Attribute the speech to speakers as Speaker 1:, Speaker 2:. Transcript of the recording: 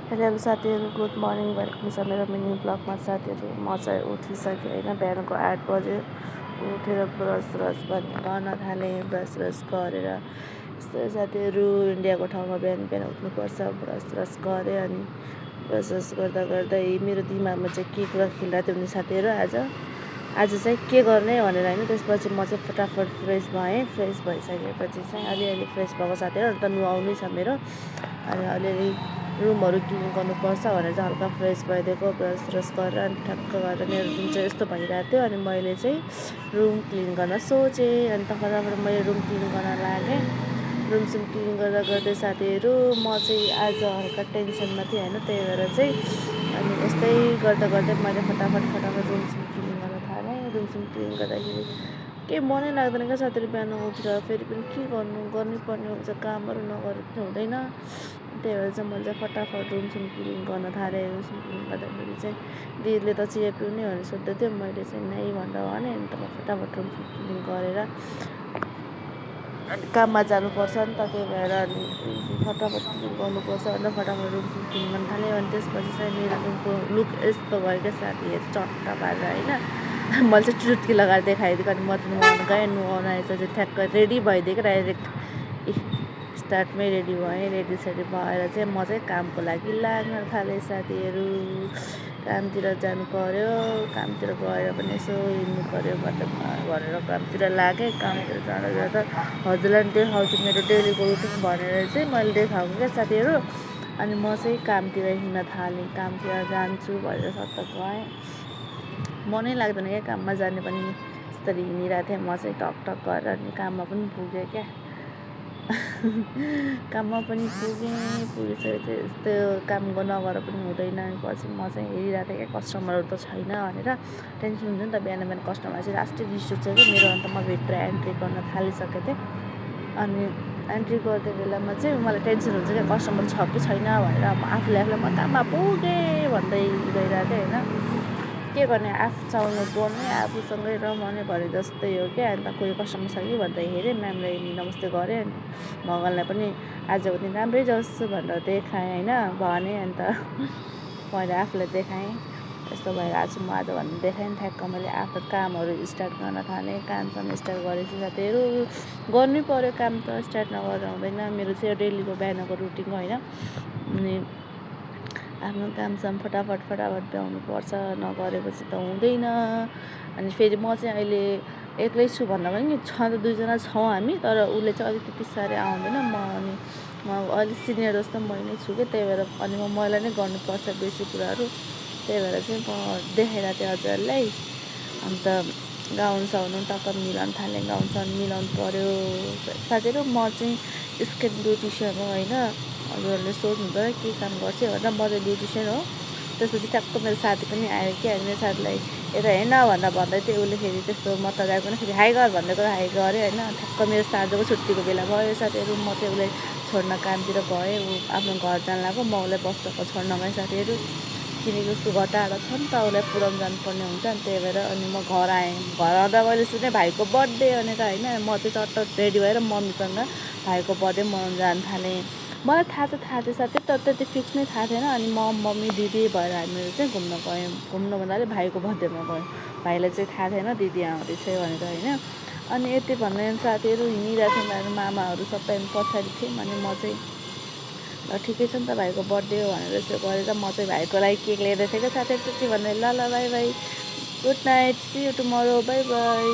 Speaker 1: Hello साथीहरू, good morning. Welcome छ मेरो मिनी ब्लगमा। साथीहरू, म चाहिँ उठिसकेँ होइन। बिहानको 8 बजे उठेर ब्रस गर्न थालेँ। ब्रस गरेर यस्तो साथीहरू, इन्डियाको ठाउँमा बिहान बिहान उठ्नुपर्छ। ब्रस गरेँ अनि ब्रस गर्दै मेरो दिमागमा चाहिँ के कुरा खेलिरहेको थियो भने साथीहरू, आज चाहिँ के गर्ने भनेर होइन। त्यसपछि म चाहिँ फटाफट फ्रेस भएँ। फ्रेस भइसकेपछि चाहिँ अलिअलि फ्रेस भएको साथीहरू, अन्त नुहाउनै छ मेरो। अनि अलिअलि रुमहरू क्लिन गर्नुपर्छ भनेर चाहिँ हल्का फ्रेस भइदिएको। ब्रस गरेर अनि ठक्क गरेर मेरो रुम चाहिँ यस्तो भइरहेको थियो। अनि मैले चाहिँ रुम क्लिन गर्न सोचेँ। अनि फटाफट मैले रुम क्लिन गर्न लागेँ। रुम क्लिन गर्दै साथीहरू, म चाहिँ आज हल्का टेन्सनमा थिएँ होइन। त्यही भएर चाहिँ अनि यस्तै गर्दै मैले फटाफट रुम क्लिन गर्न थालेँ। रुम क्लिन गर्दाखेरि केही मनै लाग्दैन क्या साथीहरू। बिहान उठेर फेरि पनि के गर्नुपर्ने हुन्छ, कामहरू नगरेर पनि हुँदैन। त्यही भएर चाहिँ मैले फटाफट रुम क्लिन गर्न थालेँ। रुम क्लिन गर्दाखेरि चाहिँ दिदीले त चिया पिउने भनेर सोध्दै थियो। मैले चाहिँ नै भनेर भने। अन्त म फटाफट रुम क्लिन गरेर काममा जानुपर्छ नि त। त्यही भएर अनि फटाफट क्लिन गर्नुपर्छ अन्त फटाफट रुम क्लिन गर्न थालेँ। अनि त्यसपछि चाहिँ मेरो रुमको लुक यस्तो भयो क्या साथीहरू, चट्ट पारेर होइन। मैले चाहिँ चुट्की लगाएर देखाइदिएको। अनि म त नुहाउनु गएँ। नुहाउनु आएपछि ठ्याक्क रेडी भइदिएँ क्या डाइरेक्ट। स्टार्टमै रेडी भएँ। रेडी भएर चाहिँ म चाहिँ कामको लागि लाग्न थालेँ साथीहरू। कामतिर जानु पऱ्यो। कामतिर गएर पनि यसो हिँड्नु पऱ्यो भनेर कामतिर लागेँ। कामतिर जाँदा हजुरलाई पनि देखाउँछु मेरो डेलीको रुटिन भनेर चाहिँ मैले देखाएको क्या साथीहरू। अनि म चाहिँ कामतिर हिँड्न थालेँ। कामतिर जान्छु भनेर सट्ट गएँ। मनै लाग्दैन क्या काममा जाने पनि। यस्तरी हिँडिरहेको थिएँ म चाहिँ टक गरेर। अनि काममा पनि पुगेँ क्या। काममा पनि पुगिसकेपछि यस्तो काम नगर पनि हुँदैन। पछि म चाहिँ हेरिरहेको थिएँ क्या, कस्टमरहरू त छैन भनेर। टेन्सन हुन्छ नि त बिहान बिहान कस्टमर चाहिँ। लास्टै रिस उठ्छ कि मेरो। अन्त म भित्र एन्ट्री गर्न थालिसकेको थिएँ। अनि एन्ट्री गर्ने बेलामा चाहिँ मलाई टेन्सन हुन्छ क्या, कस्टमर छ कि छैन भनेर। आफूले म काममा पुगेँ भन्दै गइरहेको थिएँ होइन। के गर्ने, आफूसँग बोल्ने आफूसँगै रमाउने भने जस्तै हो क्या। अन्त कोही कस्टमर छ कि भन्दा हेरेँ, म्यामलाई नमस्ते गरेँ। अनि भगवान्लाई पनि आजको दिन राम्रै जाओस् भनेर देखाएँ होइन, भने। अन्त मैले आफूलाई देखाएँ यस्तो भइरहेको छु म आज भनेर देखाएँ। ठ्याक्क मैले आफ्नो कामहरू स्टार्ट गर्न थालेँ। कामसँग स्टार्ट गरेपछि साथीहरू गर्नै पऱ्यो। काम त स्टार्ट नगरेर हुँदैन। मेरो चाहिँ डेलीको बिहानको रुटिन होइन। अनि आफ्नो कामसाम फटाफट भ्याउनुपर्छ। नगरेपछि त हुँदैन। अनि फेरि म चाहिँ अहिले एक्लै छु भन्दा पनि त दुईजना छौँ हामी। तर उसले चाहिँ अलिक त्यति साह्रै आउँदैन। अनि म अलिक सिनियर जस्तो मै नै छु कि। त्यही भएर अनि मलाई नै गर्नुपर्छ बेसी कुराहरू। त्यही भएर चाहिँ म देखाइरहेको थिएँ हजुरहरूलाई। अन्त गाउन टक्क मिलाउनु थालेँ। गाउन मिलाउनु पऱ्यो साथीहरू। म चाहिँ स्किन ब्युटिसियन हो होइन। हजुरहरूले सोध्नुहुन्छ के काम गर्छ भनेर। म चाहिँ ब्युटिसियन हो। त्यसपछि ट्याक्क मेरो साथी पनि आयो कि। अनि मेरो साथीलाई यता हेर्न भनेर भन्दै थियो। उसले फेरि त्यस्तो मतलब गएको पनि फेरि हाई गर भन्दै हाई गरेँ होइन। ठ्याक्क मेरो साँझको छुट्टीको बेला भयो साथीहरू। म चाहिँ उसलाई छोड्न कामतिर गएँ। ऊ आफ्नो घर जान लाग्यो। म उसलाई बसको छोड्न गएँ साथीहरू। किनकि उसको घर टाढा छ नि त, उसलाई पुऱ्याउनु जानुपर्ने हुन्छ नि। त्यही भएर अनि म घर आएँ। घर आउँदा मैले सुनेँ भाइको बर्थडे भनेर होइन। म चाहिँ चट्ट रेडी भएर मम्मीसँग भाइको बर्थडे मनाउनु जानु थालेँ। मलाई थाहा थियो साथी, तर त्यति फिक्स नै थाहा थिएन। अनि म मम्मी दिदी भएर हामीहरू चाहिँ घुम्न गयौँ। घुम्न भन्नाले भाइको बर्थडेमा गयौँ। भाइलाई चाहिँ थाहा थिएन दिदी आउँदैछ भनेर होइन। अनि यति भन्दै साथीहरू हिँडिरहेको थियौँ। मेरो मामाहरू सबै पछाडि थियौँ। अनि म चाहिँ ल ठिकै छ नि त, भाइको बर्थडे हो भनेर यसो गरेर म चाहिँ भाइको लागि केक ल्याइदिएको थिएँ क्या साथीहरू। त्यति भन्दै ल bye bye, good night, see you tomorrow, bye by.